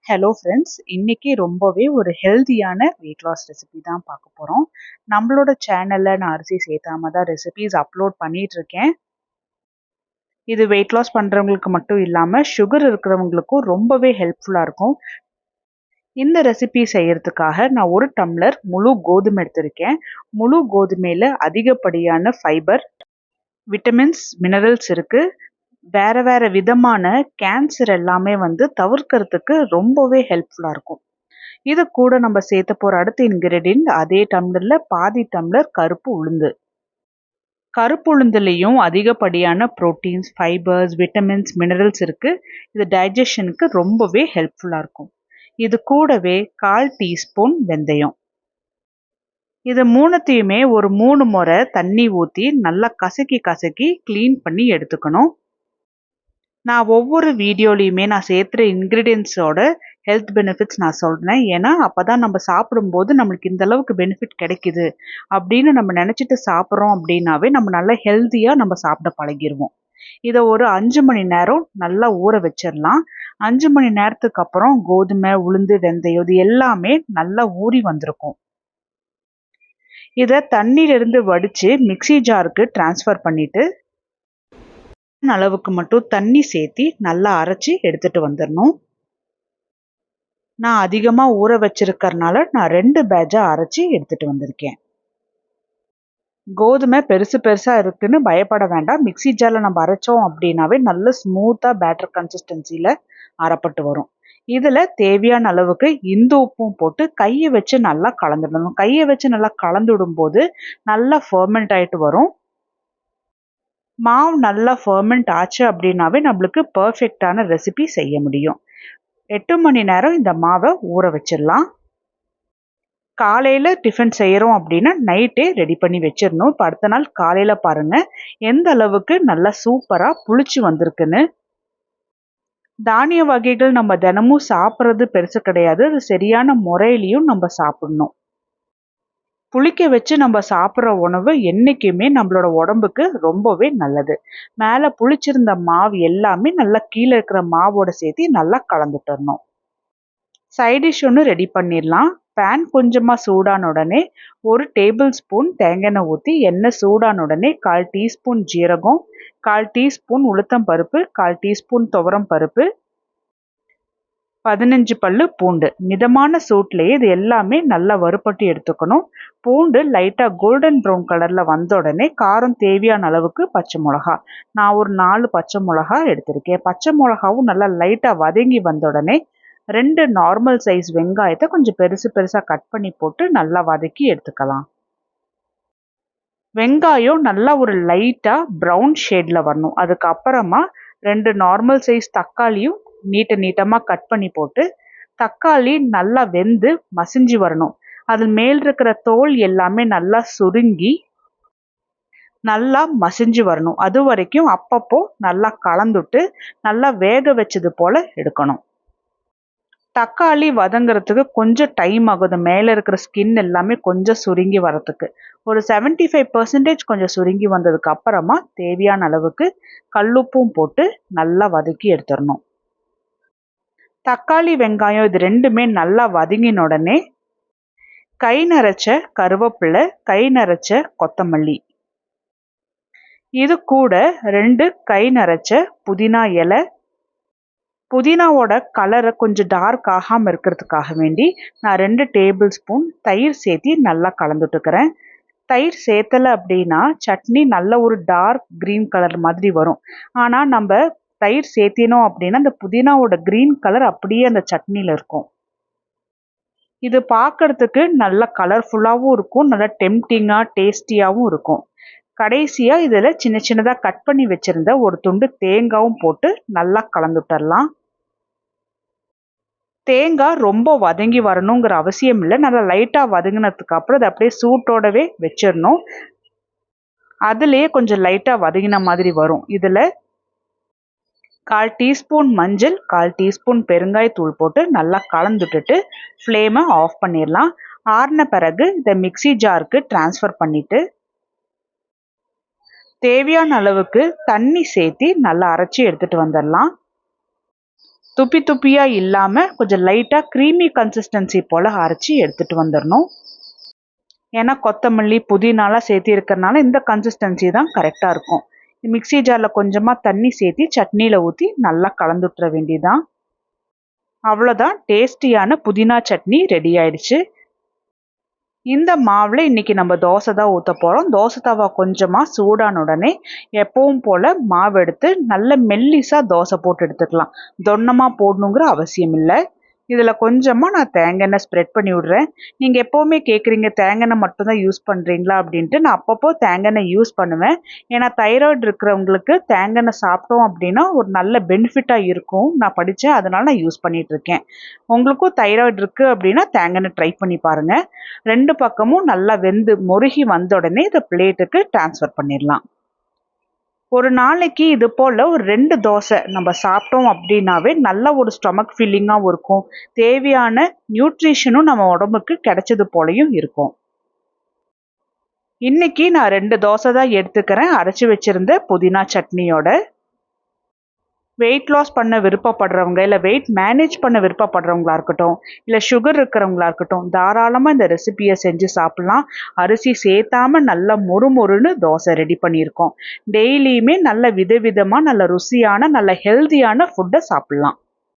Hello friends, இன்னைக்கு ரொம்பவே ஒரு ஹெல்தியான வெயிட் லாஸ் ரெசிபி தான் பார்க்க போகிறோம். நம்மளோட சேனலில் நான் அரிசி சேர்த்தாம தான் ரெசிபிஸ் அப்லோட் பண்ணிட்டு இருக்கேன். இது வெயிட் லாஸ் பண்ணுறவங்களுக்கு மட்டும் இல்லாமல் சுகர் இருக்கிறவங்களுக்கும் ரொம்பவே ஹெல்ப்ஃபுல்லாக இருக்கும். இந்த ரெசிபி செய்யறதுக்காக நான் 1 டம்ளர் முழு கோதுமை எடுத்திருக்கேன். முழு கோதுமையில் அதிகப்படியான ஃபைபர், விட்டமின்ஸ், மினரல்ஸ் இருக்குது. வேற வேற விதமான கேன்சர் எல்லாமே தவிர்க்கிறதுக்கு ரொம்பவே ஹெல்ப்ஃபுல்லாக இருக்கும். இது கூட நம்ம சேர்த்த போற அடுத்த இன்கிரெடியன்ட் அதே டம்ளர்ல பாதி டம்ளர் கருப்பு உளுந்து. கருப்பு உளுந்துலையும் அதிகப்படியான புரோட்டீன்ஸ், ஃபைபர்ஸ், விட்டமின்ஸ், மினரல்ஸ் இருக்கு. இது டைஜஷனுக்கு ரொம்பவே ஹெல்ப்ஃபுல்லா இருக்கும். இது கூடவே 1/4 டீஸ்பூன் வெந்தயம். இது மூணுத்தையுமே ஒரு 3 முறை தண்ணி ஊற்றி நல்லா கசக்கி க்ளீன் பண்ணி எடுத்துக்கணும். நான் ஒவ்வொரு வீடியோலையுமே நான் சேர்த்துற இன்க்ரீடியன்ஸோட ஹெல்த் பெனிஃபிட்ஸ் நான் சொல்கிறேன். ஏன்னா அப்போ தான் நம்ம சாப்பிடும்போது நம்மளுக்கு இந்த அளவுக்கு பெனிஃபிட் கிடைக்குது அப்படின்னு நம்ம நினச்சிட்டு சாப்பிட்றோம் அப்படின்னாவே நம்ம நல்லா ஹெல்த்தியாக நம்ம சாப்பிட பழகிடுவோம். இதை ஒரு 5 மணி நேரம் நல்லா ஊற வச்சிடலாம். 5 மணி நேரத்துக்கு அப்புறம் கோதுமை, உளுந்து, வெந்தயம் இது எல்லாமே நல்லா ஊறி வந்திருக்கும். இதை தண்ணியிலிருந்து வடித்து மிக்ஸி ஜாருக்கு ட்ரான்ஸ்ஃபர் பண்ணிவிட்டு அளவுக்கு மட்டும் தண்ணி சேர்த்தி நல்லா அரைச்சி எடுத்துட்டு வந்துடணும். நான் அதிகமாக ஊற வச்சிருக்கறனால நான் 2 பேட்சா அரைச்சி எடுத்துட்டு வந்திருக்கேன். கோதுமை பெருசா இருக்குன்னு பயப்பட வேண்டாம். மிக்ஸி ஜாரில் நம்ம அரைச்சோம் அப்படின்னாவே நல்ல ஸ்மூத்தாக பேட்டர் கன்சிஸ்டன்சியில் அரைப்பட்டு வரும். இதில் தேவையான அளவுக்கு இந்து உப்பும் போட்டு கையை வச்சு நல்லா கலந்துடணும். கையை வச்சு நல்லா கலந்துடும் போது நல்லா ஃபர்மெண்ட் ஆகிட்டு வரும். மாவு நல்லா ஃபர்மெண்ட் ஆச்சு அப்படின்னாவே நம்மளுக்கு பர்ஃபெக்டான ரெசிபி செய்ய முடியும். 8 மணி நேரம் இந்த மாவை ஊற வச்சிடலாம். காலையில் டிஃபன் செய்கிறோம் அப்படின்னா நைட்டே ரெடி பண்ணி வச்சிடணும். இப்போ அடுத்த நாள் காலையில் பாருங்கள் எந்த அளவுக்கு நல்லா சூப்பராக புளிச்சு வந்திருக்குன்னு. தானிய வகைகள் நம்ம தினமும் சாப்பிட்றது பெருசு கிடையாது. அது சரியான முறையிலையும் நம்ம சாப்பிடணும். புளிக்க வச்சு நம்ம சாப்பிட்ற உணவு என்றைக்குமே நம்மளோட உடம்புக்கு ரொம்பவே நல்லது. மேலே புளிச்சிருந்த மாவு எல்லாமே நல்லா கீழே இருக்கிற மாவோட சேர்த்து நல்லா கலந்துட்டுறணும். சைடிஷ் ஒன்று ரெடி பண்ணிடலாம். பேன் கொஞ்சமாக சூடான உடனே 1 டேபிள் ஸ்பூன் தேங்காய் எண்ணெய் ஊற்றி எண்ணெய் சூடான உடனே 1/4 டீஸ்பூன் ஜீரகம், 1/4 டீஸ்பூன் உளுத்தம் பருப்பு, 1/4 டீஸ்பூன் துவரம் பருப்பு, 15 பல்லு பூண்டு. மிதமான சூட்லேயே இது எல்லாமே நல்லா வறுபட்டு எடுத்துக்கணும். பூண்டு லைட்டாக கோல்டன் ப்ரௌன் கலரில் வந்த உடனே காரம் தேவையான அளவுக்கு பச்சை மிளகா. நான் ஒரு 4 பச்சை மிளகா எடுத்திருக்கேன். பச்சை மிளகாவும் நல்லா லைட்டாக வதங்கி வந்த உடனே 2 நார்மல் சைஸ் வெங்காயத்தை கொஞ்சம் பெருசாக கட் பண்ணி போட்டு நல்லா வதக்கி எடுத்துக்கலாம். வெங்காயம் நல்லா ஒரு லைட்டாக ப்ரௌன் ஷேடில் வரணும். அதுக்கப்புறமா 2 நார்மல் சைஸ் தக்காளியும் நீட்டமாக கட் பண்ணி போட்டு தக்காளி நல்லா வெந்து மசிஞ்சு வரணும். அது மேல் இருக்கிற தோல் எல்லாமே நல்லா சுருங்கி நல்லா மசிஞ்சு வரணும். அது வரைக்கும் அப்பப்போ நல்லா கலந்துட்டு நல்லா வேக வச்சது போல் எடுக்கணும். தக்காளி வதங்கிறதுக்கு கொஞ்சம் டைம் ஆகுது. மேலே இருக்கிற ஸ்கின் எல்லாமே கொஞ்சம் சுருங்கி வரத்துக்கு. ஒரு 75% கொஞ்சம் சுருங்கி வந்ததுக்கு அப்புறமா தேவையான அளவுக்கு கல்லுப்பும் போட்டு நல்லா வதக்கி எடுத்துடணும். தக்காளி, வெங்காயம் இது ரெண்டுமே நல்லா வதங்கின உடனே கை நரைச்ச கருவேப்பிலை, கை நரைச்ச கொத்தமல்லி, இது கூட 2 கை நரைச்ச புதினா இலை. புதினாவோட கலரை கொஞ்சம் டார்க் ஆகாமல் இருக்கிறதுக்காக வேண்டி நான் 2 டேபிள் ஸ்பூன் தயிர் சேர்த்தி நல்லா கலந்துட்டுக்கிறேன். தயிர் சேர்த்தலை அப்படின்னா சட்னி நல்ல ஒரு டார்க் க்ரீன் கலர் மாதிரி வரும். ஆனால் நம்ம தயிர் சேர்த்தினோம் அப்படின்னா அந்த புதினாவோட க்ரீன் கலர் அப்படியே அந்த சட்னியில் இருக்கும். இது பார்க்கறதுக்கு நல்ல கலர்ஃபுல்லாகவும் இருக்கும், நல்லா டெம்டிங்காக டேஸ்டியாகவும் இருக்கும். கடைசியாக இதில் சின்னதாக கட் பண்ணி வச்சுருந்த ஒரு துண்டு தேங்காயும் போட்டு நல்லா கலந்துட்டரலாம். தேங்காய் ரொம்ப வதங்கி வரணுங்கிற அவசியம் இல்லை. நல்லா லைட்டாக வதங்கினதுக்கு அப்புறம் அதை அப்படியே சூட்டோடவே வச்சிடணும். அதுலேயே கொஞ்சம் லைட்டாக வதங்கின மாதிரி வரும். இதில் 1/4 டீஸ்பூன் மஞ்சள், 1/4 டீஸ்பூன் பெருங்காயத்தூள் போட்டு நல்லா கலந்துட்டுட்டு ஃப்ளேமை ஆஃப் பண்ணிடலாம். ஆறின பிறகு இதை மிக்ஸி ஜாருக்கு ட்ரான்ஸ்ஃபர் பண்ணிவிட்டு தேவையான அளவுக்கு தண்ணி சேர்த்தி நல்லா அரைச்சி எடுத்துகிட்டு வந்துடலாம். துப்பி துப்பியாக இல்லாமல் கொஞ்சம் லைட்டாக க்ரீமி கன்சிஸ்டன்சி போல் அரைச்சி எடுத்துகிட்டு வந்துடணும். ஏன்னா கொத்தமல்லி புதினாலாம் சேர்த்து இருக்கிறதுனால இந்த கன்சிஸ்டன்சி தான் கரெக்டாக இருக்கும். மிக்ஸி ஜாரில் கொஞ்சமாக தண்ணி சேர்த்து சட்னியில் ஊற்றி நல்லா கலந்து விட்டுற வேண்டியதான். அவ்வளோதான், டேஸ்டியான புதினா சட்னி ரெடி ஆயிடுச்சு. இந்த மாவில் இன்றைக்கி நம்ம தோசை தான் ஊற்ற போகிறோம். தோசை தவா கொஞ்சமாக சூடான உடனே எப்பவும் போல் மாவு எடுத்து நல்ல மெல்லிஸாக தோசை போட்டு எடுத்துக்கலாம். தொன்னமாக போடணுங்கிற அவசியம் இல்லை. இதில் கொஞ்சமாக நான் தேங்காய் எண்ணெய் ஸ்ப்ரெட் பண்ணி விடுறேன். நீங்கள் எப்போவுமே கேட்குறீங்க தேங்காய் எண்ணெய் மட்டும்தான் யூஸ் பண்ணுறீங்களா அப்படின்ட்டு. நான் அப்பப்போ தேங்காய் எண்ணெய் யூஸ் பண்ணுவேன். ஏன்னா தைராய்டு இருக்கிறவங்களுக்கு தேங்காய் எண்ணெய் சாப்பிட்டோம் அப்படின்னா ஒரு நல்ல பெனிஃபிட்டாக இருக்கும் நான் படித்தேன், அதனால நான் யூஸ் பண்ணிகிட்ருக்கேன். உங்களுக்கும் தைராய்டு இருக்குது அப்படின்னா தேங்காய் எண்ணெய் ட்ரை பண்ணி பாருங்கள். 2 பக்கமும் நல்லா வெந்து முருகி வந்த உடனே இதை பிளேட்டுக்கு ட்ரான்ஸ்ஃபர் பண்ணிடலாம். ஒரு நாளைக்கு இது போல் ஒரு 2 தோசை நம்ம சாப்பிட்டோம் அப்படின்னாவே நல்ல ஒரு ஸ்டொமக் ஃபீலிங்காகவும் இருக்கும். தேவையான நியூட்ரிஷனும் நம்ம உடம்புக்கு கிடைச்சது போலையும் இருக்கும். இன்னைக்கு நான் 2 தோசை தான் எடுத்துக்கிறேன் அரைச்சி வச்சிருந்த புதினா சட்னியோட. வெயிட் லாஸ் பண்ண விருப்பப்படுறவங்க, இல்லை வெயிட் மேனேஜ் பண்ண விருப்பப்படுறவங்களா இருக்கட்டும், இல்லை சுகர் இருக்கிறவங்களா இருக்கட்டும், தாராளமாக இந்த ரெசிபியை செஞ்சு சாப்பிட்லாம். அரிசி சேர்த்தாம நல்லா மொறுமொறுன்னு தோசை ரெடி பண்ணியிருக்கோம். டெய்லியுமே நல்ல விதவிதமாக நல்ல ருசியான நல்ல ஹெல்தியான ஃபுட்டை சாப்பிட்லாம்.